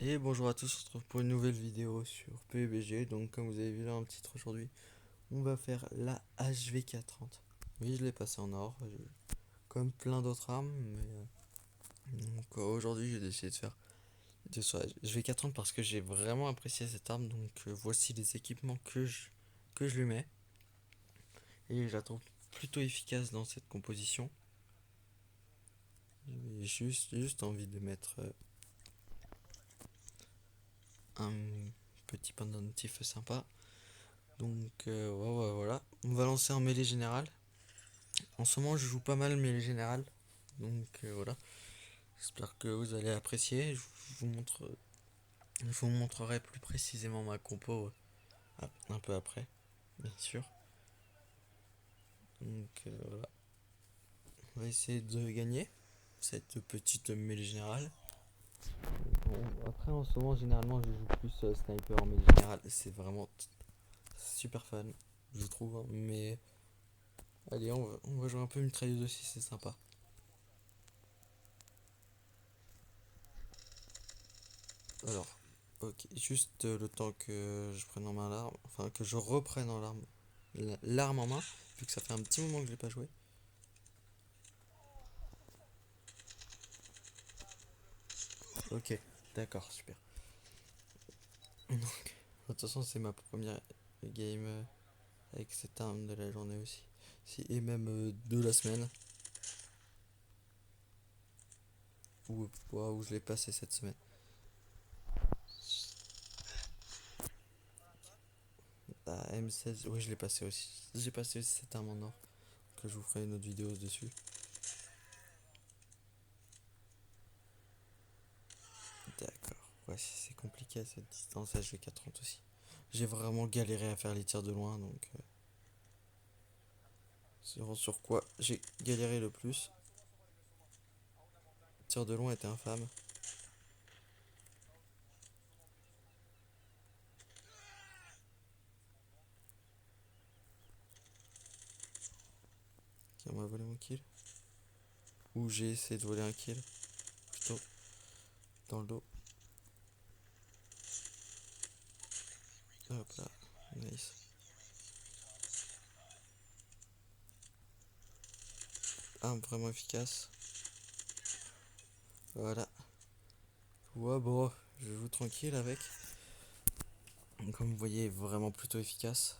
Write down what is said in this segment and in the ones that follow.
Et bonjour à tous, on se retrouve pour une nouvelle vidéo sur PUBG. Donc comme vous avez vu là dans le titre aujourd'hui, on va faire la HVK30. Oui, je l'ai passé en or, comme plein d'autres armes, donc aujourd'hui j'ai décidé de faire de sur la HVK30 parce que j'ai vraiment apprécié cette arme. Donc voici les équipements que je lui mets. Et je la trouve plutôt efficace dans cette composition. J'ai juste envie de mettre un petit pendentif sympa. Donc voilà, on va lancer en mêlée générale. En ce moment je joue pas mal mêlée générale. Donc voilà, j'espère que vous allez apprécier. Vous montre, je vous montrerai plus précisément ma compo un peu après, bien sûr. Donc voilà, on va essayer de gagner cette petite mêlée générale. Bon, après en ce moment généralement je joue plus sniper en mêlée générale. C'est vraiment super fun, je trouve, hein. Mais allez, on va jouer un peu mitrailleuse aussi, c'est sympa. Alors, ok, juste le temps que je prenne en main l'arme, enfin que je reprenne en l'arme en main, vu que ça fait un petit moment que je l'ai pas joué. Ok, d'accord, super. Donc, de toute façon, c'est ma première game avec cette arme de la journée aussi. Et même de la semaine, où je l'ai passé cette semaine. La M16, oui, je l'ai passé aussi. J'ai passé aussi cette arme en or, que je vous ferai une autre vidéo dessus. D'accord. Ouais, c'est compliqué à cette distance HV430 aussi. J'ai vraiment galéré à faire les tirs de loin, donc c'est vraiment sur quoi j'ai galéré le plus. Le tir de loin était infâme. Qui m'a volé mon kill. Ou j'ai essayé de voler un kill, plutôt, dans le dos. Hop là, nice. Arme vraiment efficace. Voilà. Ouais, bon, je joue tranquille avec. Comme vous voyez, vraiment plutôt efficace.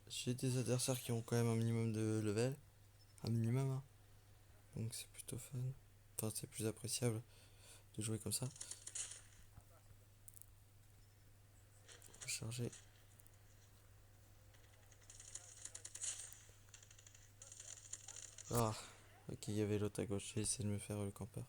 J'ai des adversaires qui ont quand même un minimum de level. Un minimum, hein. Donc c'est plutôt fun. Enfin, c'est plus appréciable de jouer comme ça. Recharger. Ah, ok, il y avait l'autre à gauche. J'ai essayé de me faire le campeur.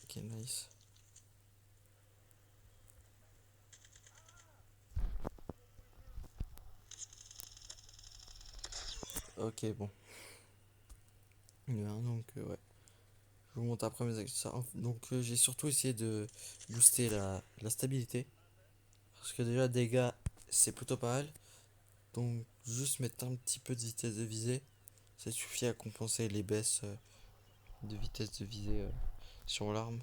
Ok, nice. Ok, bon. Donc, ouais. Je vous montre après mes accessoires. Donc, j'ai surtout essayé de booster la stabilité. Parce que déjà, dégâts, c'est plutôt pas mal. Donc, juste mettre un petit peu de vitesse de visée, ça suffit à compenser les baisses de vitesse de visée sur l'arme.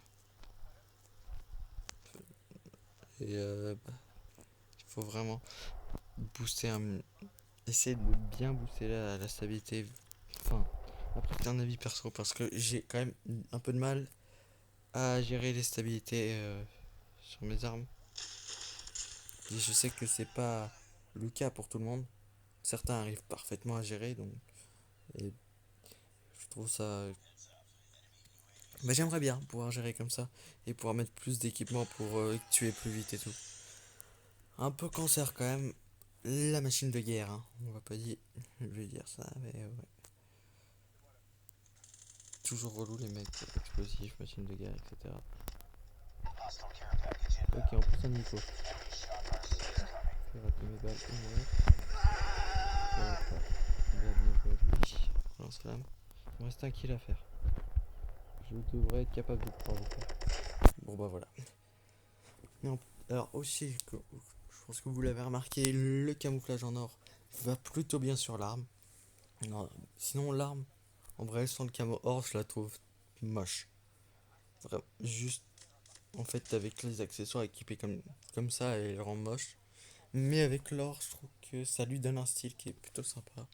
Et il faut vraiment booster essayer de bien booster la stabilité. Enfin, après, c'est un avis perso parce que j'ai quand même un peu de mal à gérer les stabilités sur mes armes. Et je sais que c'est pas le cas pour tout le monde. Certains arrivent parfaitement à gérer, donc et je trouve ça. Mais j'aimerais bien pouvoir gérer comme ça et pouvoir mettre plus d'équipements pour tuer plus vite et tout. Un peu cancer quand même, la machine de guerre, hein. On va pas dire, je vais dire ça, mais ouais. Toujours relou les mecs explosifs, machine de guerre, etc. Ok, en plus un Nico. J'ai raté mes balles, une autre. Voilà, bien joué à lui. Lance-flamme. Il me reste un kill à faire. Je devrais être capable de pouvoir le faire. Bon bah voilà. Alors aussi, je pense que vous l'avez remarqué, le camouflage en or va plutôt bien sur l'arme. Non, sinon l'arme, en vrai, sans le camo or, je la trouve moche. Vraiment, juste en fait avec les accessoires équipés comme ça, elle le rend moche. Mais avec l'or, je trouve que ça lui donne un style qui est plutôt sympa.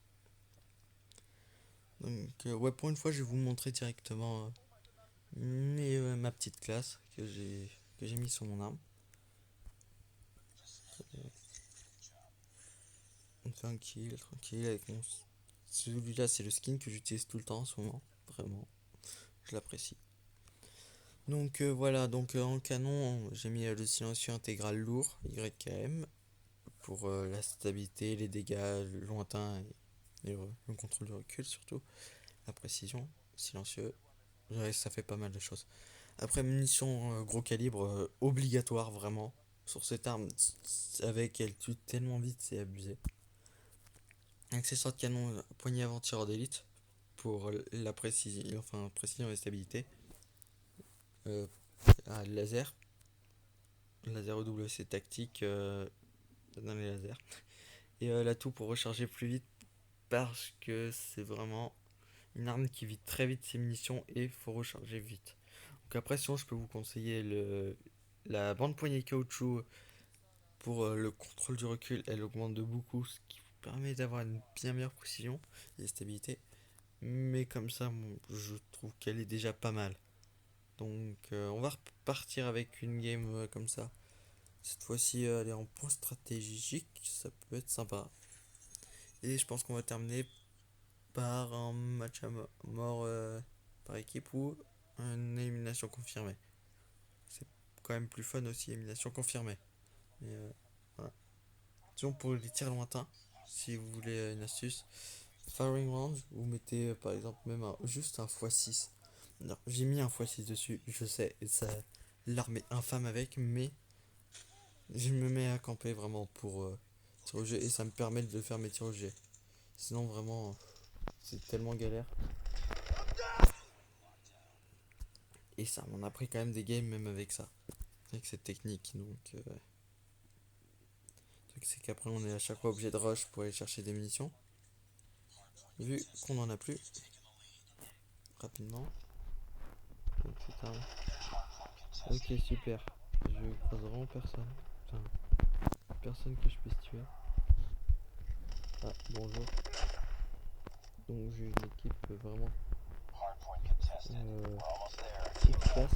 Donc ouais, pour une fois, je vais vous montrer directement ma petite classe que j'ai mis sur mon arme. Tranquille, tranquille avec mon. Celui-là, c'est le skin que j'utilise tout le temps en ce moment. Vraiment, je l'apprécie. Donc voilà, donc en canon, j'ai mis le silencieux intégral lourd, YKM, pour la stabilité, les dégâts lointains et le contrôle du recul surtout, la précision, silencieux. Ouais, ça fait pas mal de choses. Après, munitions gros calibre, obligatoire vraiment. Sur cette arme, avec elle tue tellement vite, c'est abusé. Accessoire de canon, poignée avant tireur d'élite pour la précision, enfin précision et stabilité. Euh, Laser, laser EWC tactique dans les lasers. Et l'atout pour recharger plus vite parce que c'est vraiment une arme qui vide très vite ses munitions et faut recharger vite. Donc après, sinon, je peux vous conseiller la bande poignée caoutchouc pour le contrôle du recul. Elle augmente de beaucoup, ce qui vous permet d'avoir une bien meilleure précision et stabilité. Mais comme ça, bon, je trouve qu'elle est déjà pas mal. Donc on va repartir avec une game comme ça. Cette fois-ci, elle est en point stratégique, ça peut être sympa. Et je pense qu'on va terminer par un match à mort par équipe ou une élimination confirmée. C'est quand même plus fun aussi, élimination confirmée. Mais voilà. Sinon, pour les tirs lointains, si vous voulez une astuce, firing range, vous mettez par exemple même juste un x6. Non, j'ai mis un x6 dessus, je sais, et ça, l'arme est infâme avec, mais je me mets à camper vraiment pour tirer au jet et ça me permet de faire mes tirs au jet. Sinon, vraiment, c'est tellement galère. Et ça m'en a pris quand même des games même avec ça, avec cette technique. Donc, le truc c'est qu'après on est à chaque fois obligé de rush pour aller chercher des munitions. Vu qu'on en a plus, rapidement. Donc c'est un. Ok, super. Je croise vraiment personne. Putain, personne que je puisse tuer. Ah, bonjour. Donc j'ai une équipe vraiment efficace.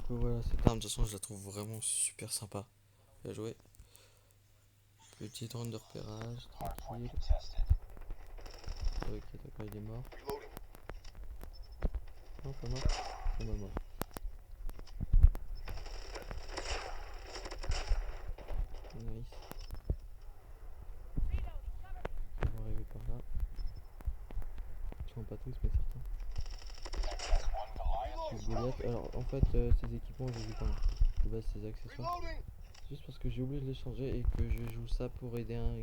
Donc voilà, cette arme, de toute façon, je la trouve vraiment super sympa. Bien joué. Petit drone de repérage, tranquille. Ok, d'accord, il est mort. Non, pas mort. On m'a mort. Nice. Ils vont arriver par là. Ils sont pas tous, mais certains. Goliath. Alors, en fait, ces équipements, je les ai pas. De base, ces accessoires. Juste parce que j'ai oublié de les changer et que je joue ça pour aider un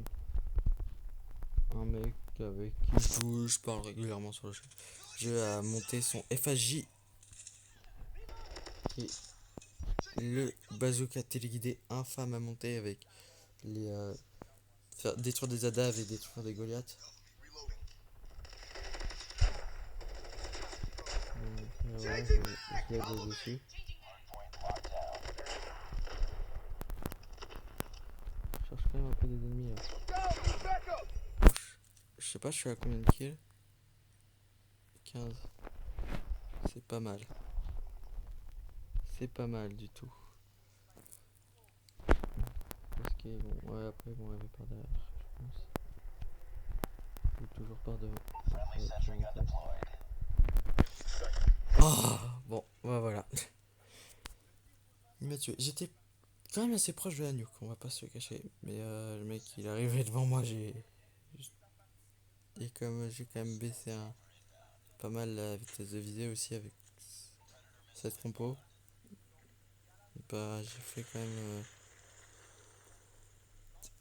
mec avec qui je parle régulièrement sur le jeu à monter son FHJ. Et le bazooka téléguidé infâme à monter avec les faire détruire des Adaves et détruire des Goliaths. Voilà, je l'aide dessus. Je cherche quand même un peu des ennemis là. Je sais pas, je suis à combien de kills? 15. C'est pas mal. C'est pas mal du tout. Parce qu'ils vont. Ouais, après ils vont arriver par derrière, je pense. Ou toujours par devant. Ouais, oh, bon, bah voilà. Il m'a tué. J'étais quand même assez proche de la nuque, on va pas se le cacher. Mais le mec, il est arrivé devant moi, et comme j'ai quand même baissé pas mal la vitesse de visée aussi avec cette compo, bah j'ai fait quand même.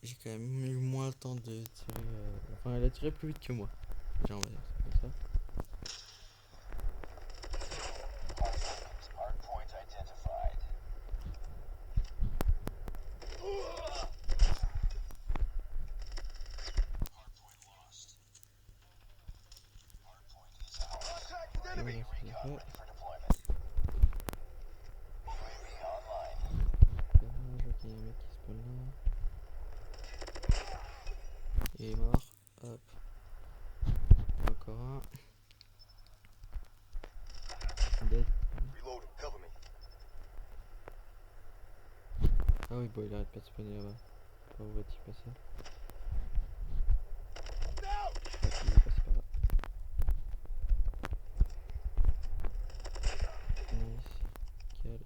J'ai quand même eu moins le temps de tirer. Enfin, elle a tiré plus vite que moi. Déjà, on va dire ça comme ça. Voilà, c'est fait. Je vois qu'il y a un mec qui spawn là. Il est mort. Hop. Encore un. Dead. Ah oui, bon, il arrête pas de spawner là-bas. Par où va-t-il passer? Ouais, il est passé par là. Nice. Nickel.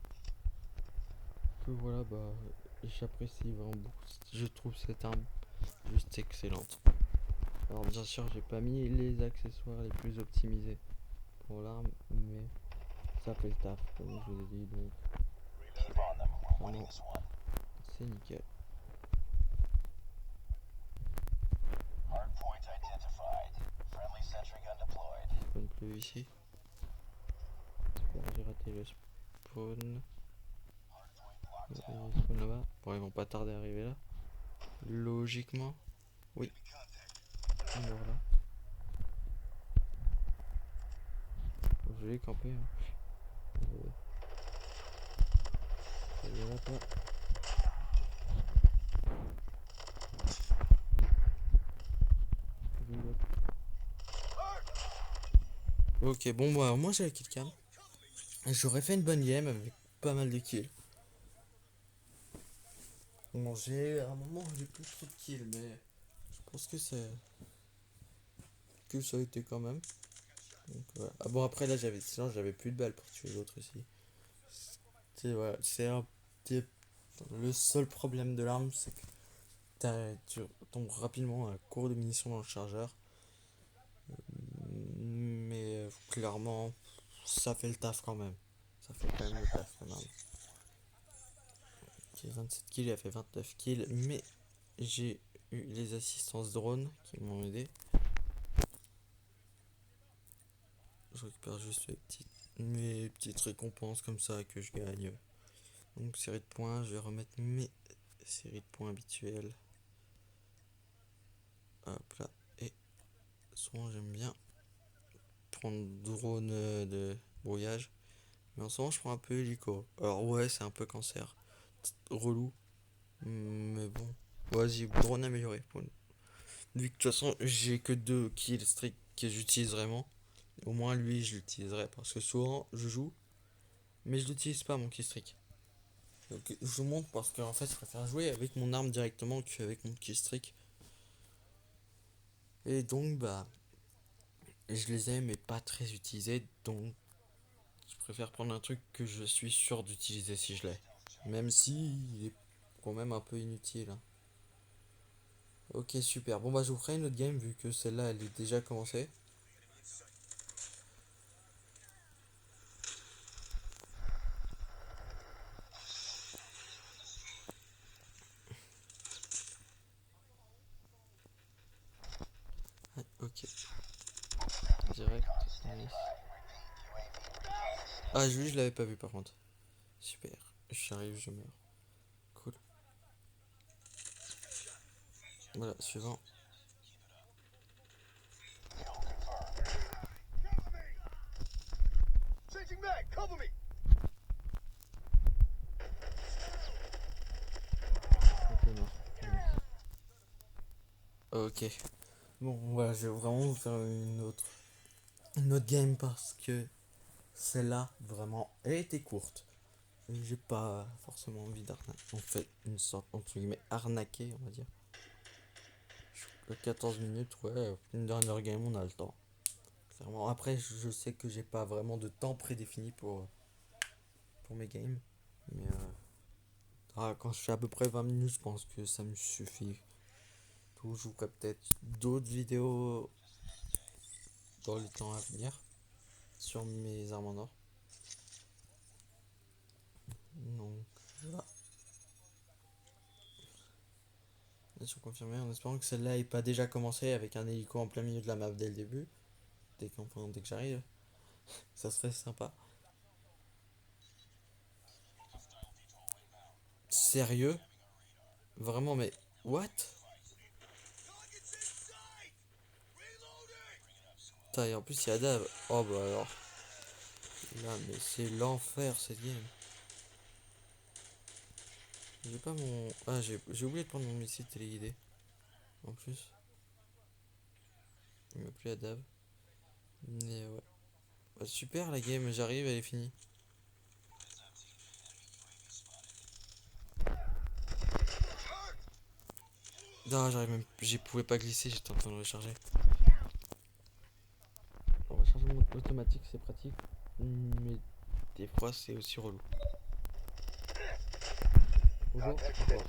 Que voilà, bah, j'apprécie vraiment beaucoup. Je trouve cette arme juste excellente. Alors, bien sûr, j'ai pas mis les accessoires les plus optimisés pour l'arme, mais ça fait le taf, comme je vous ai dit, donc vraiment, c'est nickel. Il spawn plus ici. Super, j'ai raté le spawn. Il spawn là-bas. Bon, ils vont pas tarder à arriver là. Logiquement. Oui. Alors là. Je vais camper. Hein. Il est là, toi. Ok, bon, bah, moi j'ai la kill cam. J'aurais fait une bonne game avec pas mal de kills. Bon, j'ai à un moment j'ai plus trop de kills, mais je pense que c'est que ça a été quand même. Donc, voilà. Ah bon, après là sinon j'avais plus de balles pour tuer l'autre ici. C'est voilà, c'est un petit- le seul problème de l'arme, c'est que tu tombes rapidement à court de munitions dans le chargeur. Mais clairement, ça fait le taf quand même. Ça fait quand même le taf quand même. J'ai 27 kills, il a fait 29 kills, mais j'ai eu les assistances drone qui m'ont aidé. Je récupère juste mes petites récompenses comme ça que je gagne. Donc série de points, je vais remettre mes séries de points habituelles. Hop là. Et souvent j'aime bien prendre drone de brouillage. Mais en ce moment je prends un peu hélico. Alors ouais, c'est un peu cancer. Relou. Mais bon. Vas-y, drone amélioré. Vu que de toute façon j'ai que 2 kills strict que j'utilise vraiment. Au moins lui je l'utiliserai parce que souvent je joue. Mais je l'utilise pas mon killstreak. Donc je vous montre parce qu'en fait je préfère jouer avec mon arme directement qu'avec mon killstreak. Et donc bah je les ai mais pas très utilisés. Donc je préfère prendre un truc que je suis sûr d'utiliser si je l'ai. Même si il est quand même un peu inutile. Hein. Ok super. Bon bah je vous ferai une autre game vu que celle-là elle est déjà commencée. Ah, ok. Direct. Nice. Ah lui je l'avais pas vu par contre. Super. J'arrive, je meurs. Cool. Voilà, suivant. Ok, mort. Ok. Bon, voilà, je vais vraiment vous faire une autre game parce que celle-là, vraiment, elle était courte. J'ai pas forcément envie d'arnaquer. En fait, une sorte, entre guillemets, arnaquer, on va dire. 14 minutes, ouais, une dernière game, on a le temps. Clairement. Après, je sais que j'ai pas vraiment de temps prédéfini pour mes games. Mais quand je fais à peu près 20 minutes, je pense que ça me suffit. Donc, je vous ferai peut-être d'autres vidéos dans les temps à venir sur mes armes en or. Donc, voilà. Mission confirmée, en espérant que celle-là ait pas déjà commencé avec un hélico en plein milieu de la map dès le début. Dès que j'arrive, ça serait sympa. Sérieux? Vraiment, mais what? Putain, et en plus, il y a Dave. Oh bah alors. Là, mais c'est l'enfer cette game. J'ai pas mon. Ah, j'ai oublié de prendre mon missile téléguidé. En plus, il m'a plus à Dave. Mais ouais. Bah, super la game, j'arrive, elle est finie. Non, j'arrive même. J'ai pouvais pas glisser, j'étais en train de recharger. Bon, recharger mon automatique, c'est pratique. Mais des fois, c'est aussi relou. Bonjour. Au revoir.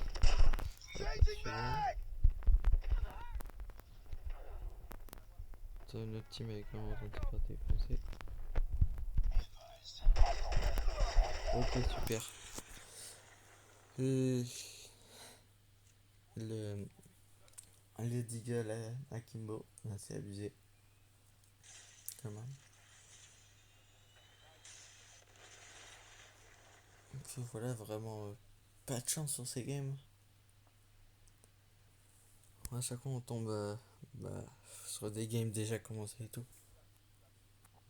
Notre team est quand même en train de se faire défoncer. Ok, super. Le, le, le Deagle à Kimbo, c'est abusé. Quand même. Donc voilà, vraiment pas de chance sur ces games. À chaque fois, on tombe bah, sur des games déjà commencés et tout.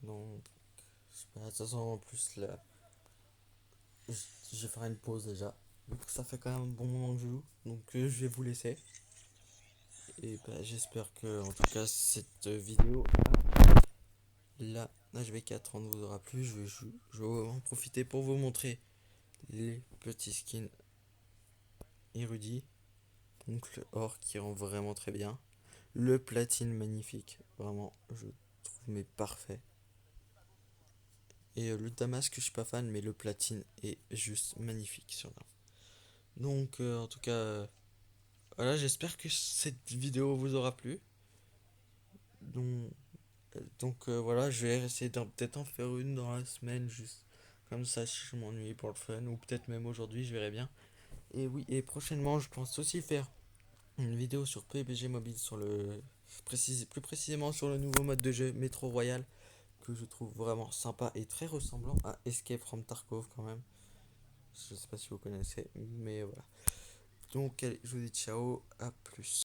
Donc, je sais pas, de toute façon, en plus, là, je vais faire une pause déjà. Donc, ça fait quand même un bon moment que je joue. Donc, je vais vous laisser. Et bah, j'espère que, en tout cas, cette vidéo, là, HV4 ne vous aura plu. Je vais en profiter pour vous montrer les petits skins érudits. Donc, le or qui rend vraiment très bien. Le platine magnifique. Vraiment, je trouve mais parfait. Et le Damasque, je suis pas fan, mais le platine est juste magnifique sur l'arme. Donc, en tout cas, voilà, j'espère que cette vidéo vous aura plu. Donc, voilà, je vais essayer peut-être en faire une dans la semaine, juste comme ça, si je m'ennuie pour le fun, ou peut-être même aujourd'hui, je verrai bien. Et oui, et prochainement, je pense aussi faire une vidéo sur PUBG Mobile, plus précisément sur le nouveau mode de jeu Metro Royal, que je trouve vraiment sympa et très ressemblant à Escape from Tarkov quand même. Je sais pas si vous connaissez, mais voilà. Donc, allez, je vous dis ciao, à plus.